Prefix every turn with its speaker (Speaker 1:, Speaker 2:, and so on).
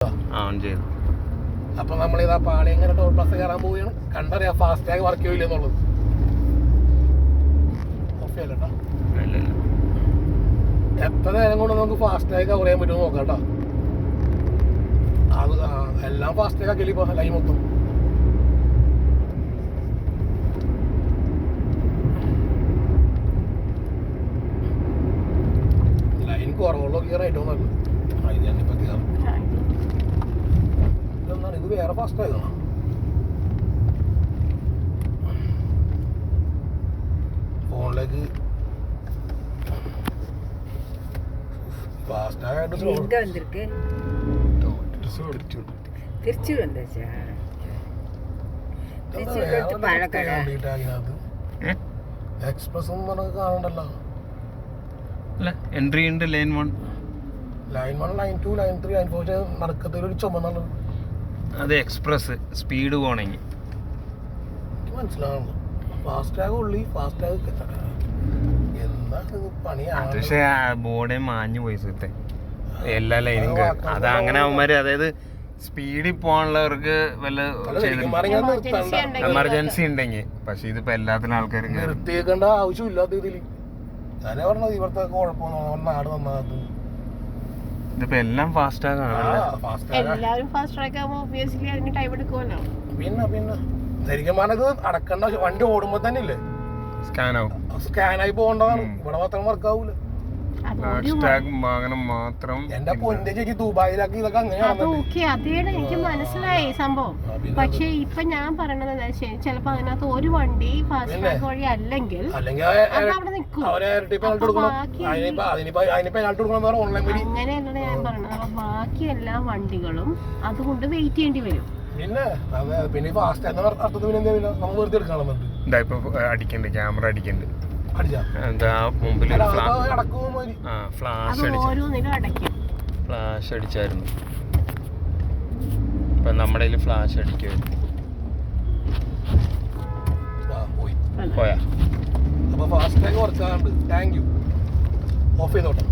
Speaker 1: On ചെയ്തു.
Speaker 2: അപ്പൊ നമ്മളിതാ പാളിയങ്ങര ടോൾ പ്ലാസ കയറാൻ പോവുകയാണ്. കണ്ടറിയാം ഫാസ്റ്റാഗ് വർക്ക് ചെയ്യില്ല എന്നുള്ളത്. എത്ര നേരം കൊണ്ട് നമുക്ക് ഫാസ്റ്റാഗ് കവർ ചെയ്യാൻ പറ്റുമോ നോക്കാം കേട്ടോ. അത് എല്ലാം ഫാസ്റ്റാഗ് ആക്കിയില്ല ഇപ്പൊ ലൈൻ മൊത്തം. ലൈൻ കുറവുള്ളൊക്കെ കയറായിട്ടോ നല്ലത്. അതിന് തന്നെ ഇപ്പൊ കയറും. ഇതെന്താണ് ഇത് വേറെ ഫാസ്റ്റാഗാണോ? ഫോണിലേക്ക് ഫാസ്റ്റായിട്ട് എക്സ്പ്രസ് ഒന്നും നമുക്ക് കാണണ്ടല്ലോ.
Speaker 1: എൻട്രി ഉണ്ട് line 1,
Speaker 2: line 1, line 2, line 3, line 4 നടക്കത്തിൽ ഒരു ചുമന്നുള്ളത്.
Speaker 1: അത് എക്സ്പ്രസ് സ്പീഡ് പോണെങ്കിൽ
Speaker 2: എനിക്ക് മനസ്സിലാവുന്നു. ഫാസ്റ്റാഗ് ഉള്ളി ഫാസ്റ്റാഗ് എന്താണ് പണിയാണ്.
Speaker 1: പക്ഷേ ബോർഡേ മാഞ്ഞു പോയി സുഹൃത്തെ, എല്ലാ ലൈനും അത് അങ്ങനെ അവന്മാര്, അതായത് സ്പീഡിൽ പോകാനുള്ളവർക്ക് വല്ല എമർജൻസി ഉണ്ടെങ്കിൽ. പക്ഷെ ഇതിപ്പോ എല്ലാത്തിനും ആൾക്കാരും
Speaker 2: നിർത്തിയേക്കേണ്ട ആവശ്യമില്ലാത്ത ഇതില്. ഞാനേ പറഞ്ഞത് ഇവിടുത്തെ കുഴപ്പമൊന്നും നാട് നന്നാകത്ത്.
Speaker 1: ഇതിപ്പോ എല്ലാം ഫാസ്റ്റാഗ് ആണല്ലോ.
Speaker 2: പിന്നെ ശരിക്കും പറഞ്ഞത് അടക്കണ്ട. വണ്ടി ഓടുമ്പോ തന്നെ ഇല്ലേ സ്കാനായി പോകേണ്ടതാണ്. ഇവിടെ മാത്രം വർക്കാവൂല.
Speaker 1: മാത്രം
Speaker 2: എന്റെ പൊന്നെ ചേച്ചി ദുബായിലാക്കി ഇതൊക്കെ
Speaker 3: അതേടെ എനിക്ക് മനസ്സിലായി സംഭവം. പക്ഷെ ഇപ്പൊ ഞാൻ പറയണത് ചിലപ്പോ അതിനകത്ത് ഒരു വണ്ടി ഫാസ്റ്റാഗ് വഴി അല്ലെങ്കിൽ അവിടെ നിൽക്കും. അങ്ങനെയല്ല ഞാൻ പറഞ്ഞത്. അപ്പൊ ബാക്കി എല്ലാ വണ്ടികളും അതുകൊണ്ട് വെയിറ്റ് ചെയ്യേണ്ടി വരും.
Speaker 2: പിന്നെ ഫാസ്റ്റാഗ് അർത്ഥത്തിൽ നമ്മൾ വെറുതെ എടുക്കണം.
Speaker 1: അടിക്കണ്ട്, ക്യാമറ അടിക്കണ്ട്. മുമ്പിൽ ഫ്ലാഷ് അടിച്ചായിരുന്നു. ഇപ്പൊ നമ്മുടെ കയ്യിൽ ഫ്ലാഷ് അടിക്കുമായിരുന്നു.
Speaker 2: പോയാ അപ്പൊ ഫാസ്റ്റാഗ് വർക്കാണ്ട്. Thank you. ഓഫ് ചെയ്തോട്ടെ.